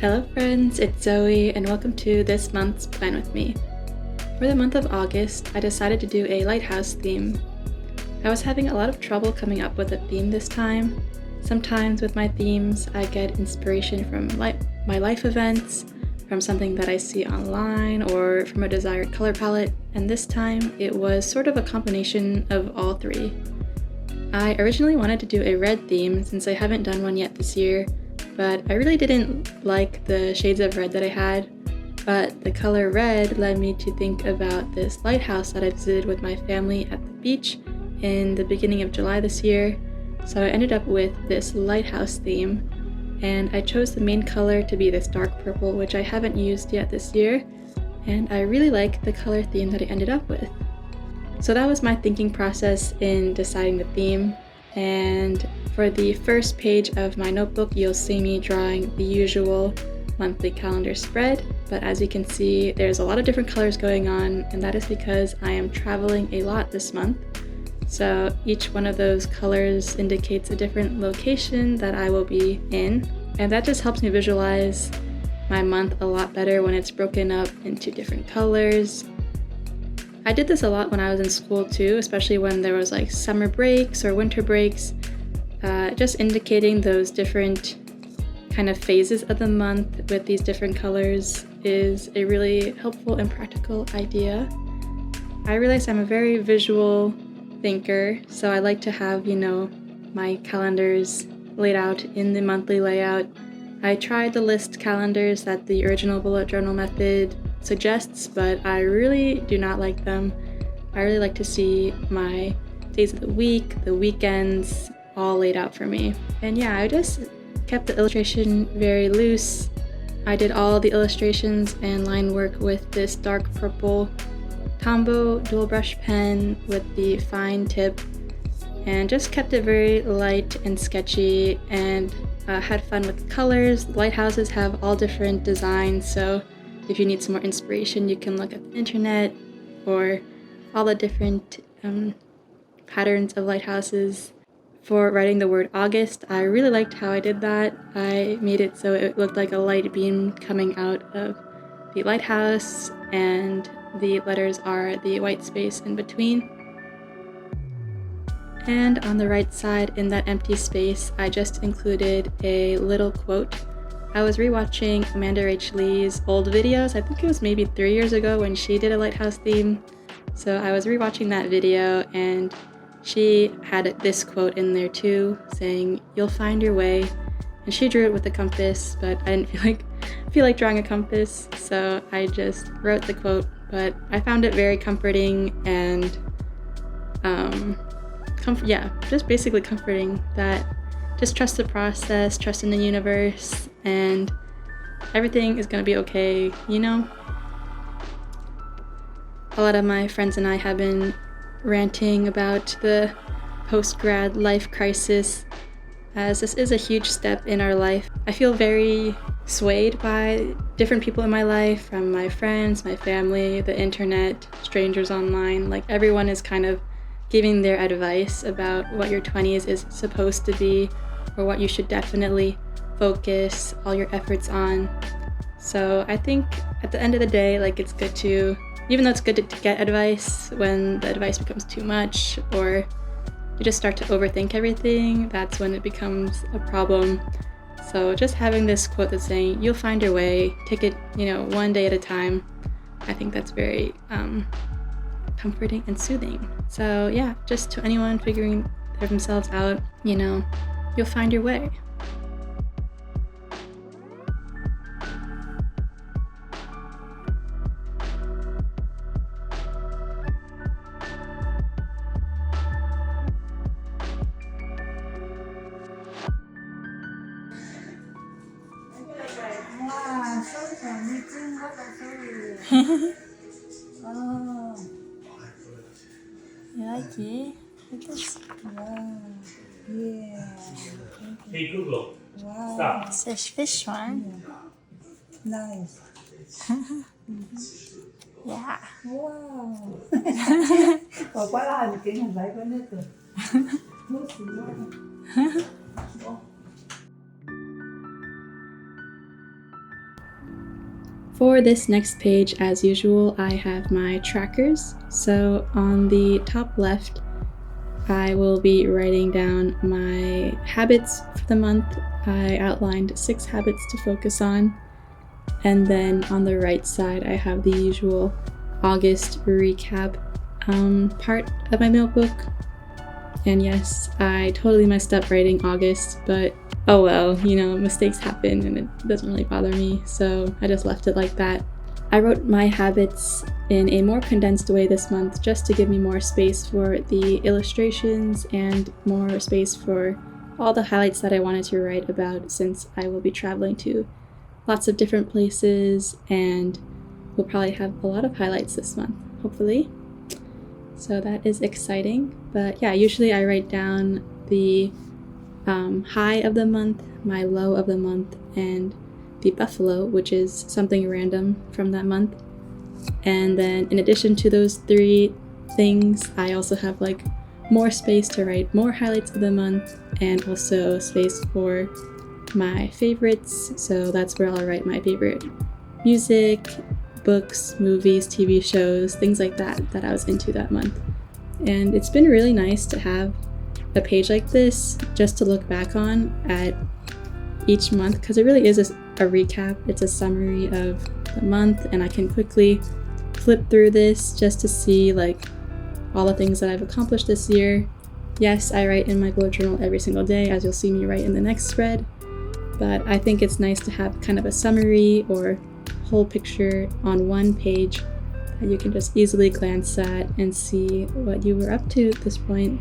Hello friends, it's Zoe and welcome to this month's Plan With Me. For the month of August, I decided to do a lighthouse theme. I was having a lot of trouble coming up with a theme this time. Sometimes with my themes, I get inspiration from my life events, from something that I see online, or from a desired color palette, and this time it was sort of a combination of all three. I originally wanted to do a red theme since I haven't done one yet this year, but I really didn't like the shades of red that I had, but the color red led me to think about this lighthouse that I visited with my family at the beach in the beginning of July this year, so I ended up with this lighthouse theme, and I chose the main color to be this dark purple, which I haven't used yet this year, and I really like the color theme that I ended up with. So that was my thinking process in deciding the theme, and for the first page of my notebook, you'll see me drawing the usual monthly calendar spread, but as you can see, there's a lot of different colors going on, and that is because I am traveling a lot this month. So each one of those colors indicates a different location that I will be in, and that just helps me visualize my month a lot better when it's broken up into different colors. I did this a lot when I was in school too, especially when there was like summer breaks or winter breaks. Just indicating those different kind of phases of the month with these different colors is a really helpful and practical idea. I realize I'm a very visual thinker, so I like to have, my calendars laid out in the monthly layout. I tried the list calendars that the original bullet journal method suggests, but I really do not like them. I really like to see my days of the week, the weekends, all laid out for me. And yeah, I just kept the illustration very loose. I did all the illustrations and line work with this dark purple Tombow dual brush pen with the fine tip, and just kept it very light and sketchy, and had fun with the colors. Lighthouses have all different designs, so if you need some more inspiration, you can look at the internet or all the different patterns of lighthouses. For writing the word August, I really liked how I did that. I made it so it looked like a light beam coming out of the lighthouse, and the letters are the white space in between. And on the right side, in that empty space, I just included a little quote. I was rewatching Amanda Rach Lee's old videos. I think it was maybe 3 years ago when she did a lighthouse theme. So I was rewatching that video, and she had this quote in there too, saying, "You'll find your way." And she drew it with a compass, but I didn't feel like drawing a compass, so I just wrote the quote. But I found it very comforting and just basically comforting that just trust the process, trust in the universe, and everything is gonna be okay, A lot of my friends and I have been ranting about the post-grad life crisis, as this is a huge step in our life. I feel very swayed by different people in my life, from my friends, my family, the internet, strangers online. Like, everyone is kind of giving their advice about what your 20s is supposed to be, or what you should definitely focus all your efforts on. So I think at the end of the day, it's good to, even though it's good to get advice, when the advice becomes too much or you just start to overthink everything, that's when it becomes a problem. So just having this quote that's saying, "You'll find your way, take it, one day at a time," I think that's very comforting and soothing. So yeah, just to anyone figuring themselves out, you'll find your way. Oh, you like it? Look at this. Wow. Yeah. Hey Google, Wow. stop. It's a fish one. Nice. Yeah. Wow. Có quá là hình cái hình váy bên đây rồi. Nước xíu quá. For this next page, as usual, I have my trackers. So on the top left, I will be writing down my habits for the month. I outlined 6 habits to focus on. And then on the right side, I have the usual August recap part of my notebook. And yes, I totally messed up writing August, but oh well, you know, mistakes happen and it doesn't really bother me, so I just left it like that. I wrote my habits in a more condensed way this month just to give me more space for the illustrations and more space for all the highlights that I wanted to write about, since I will be traveling to lots of different places and we'll probably have a lot of highlights this month, hopefully. So that is exciting. But yeah, usually I write down the high of the month, my low of the month, and the buffalo, which is something random from that month. And then in addition to those 3 things, I also have like more space to write more highlights of the month and also space for my favorites. So that's where I'll write my favorite music, books, movies, TV shows, things like that I was into that month. And it's been really nice to have a page like this just to look back on at each month, because it really is a recap. It's a summary of the month, and I can quickly flip through this just to see like all the things that I've accomplished this year. Yes, I write in my bullet journal every single day, as you'll see me write in the next spread, but I think it's nice to have kind of a summary or whole picture on one page that you can just easily glance at and see what you were up to at this point.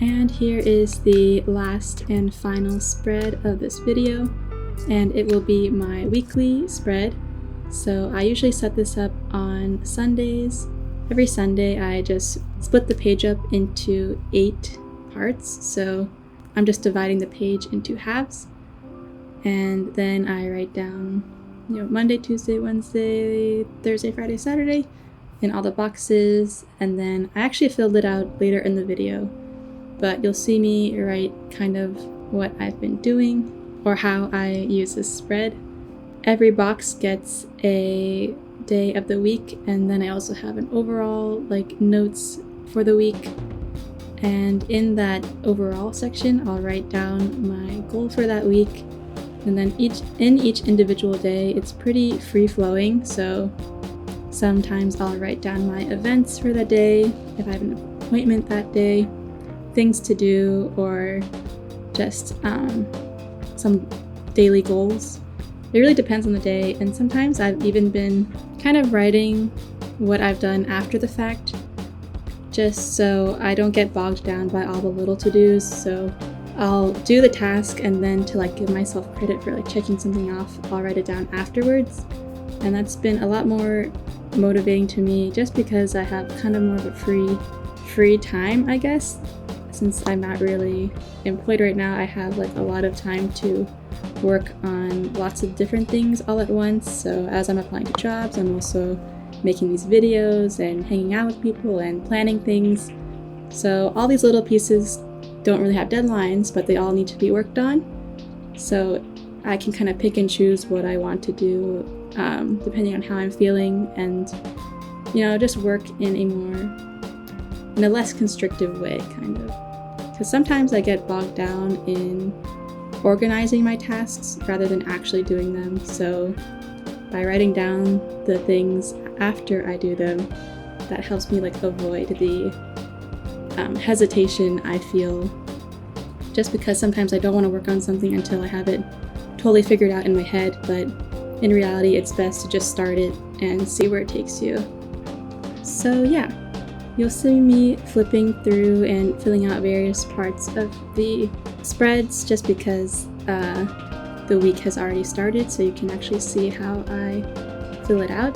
And here is the last and final spread of this video, and it will be my weekly spread. So I usually set this up on Sundays. Every Sunday I just split the page up into 8 parts, so I'm just dividing the page into halves, and then I write down, you know, Monday, Tuesday, Wednesday, Thursday, Friday, Saturday in all the boxes, and then I actually filled it out later in the video. But you'll see me write kind of what I've been doing or how I use this spread. Every box gets a day of the week, and then I also have an overall like notes for the week. And in that overall section, I'll write down my goal for that week. And then each individual day, it's pretty free-flowing. So sometimes I'll write down my events for the day, if I have an appointment that day, things to do, or just some daily goals. It really depends on the day, and sometimes I've even been kind of writing what I've done after the fact, just so I don't get bogged down by all the little to-dos. So I'll do the task, and then to like give myself credit for like checking something off, I'll write it down afterwards. And that's been a lot more motivating to me, just because I have kind of more of a free time, I guess. Since I'm not really employed right now, I have like a lot of time to work on lots of different things all at once. So as I'm applying to jobs, I'm also making these videos and hanging out with people and planning things. So all these little pieces don't really have deadlines, but they all need to be worked on. So I can kind of pick and choose what I want to do depending on how I'm feeling, and you know, just work in a less constrictive way, kind of. Because sometimes I get bogged down in organizing my tasks rather than actually doing them. So by writing down the things after I do them, that helps me like avoid the hesitation I feel, just because sometimes I don't want to work on something until I have it totally figured out in my head, but in reality it's best to just start it and see where it takes you. So yeah, you'll see me flipping through and filling out various parts of the spreads just because the week has already started, so you can actually see how I fill it out.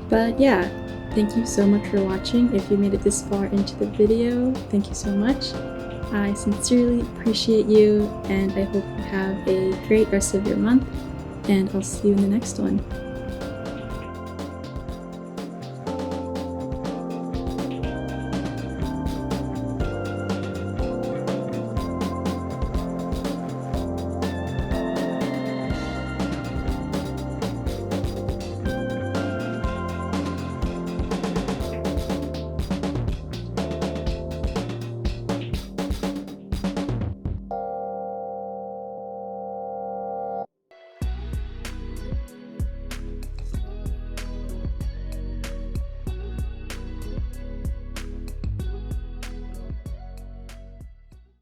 But yeah, thank you so much for watching. If you made it this far into the video, thank you so much. I sincerely appreciate you, and I hope you have a great rest of your month, and I'll see you in the next one.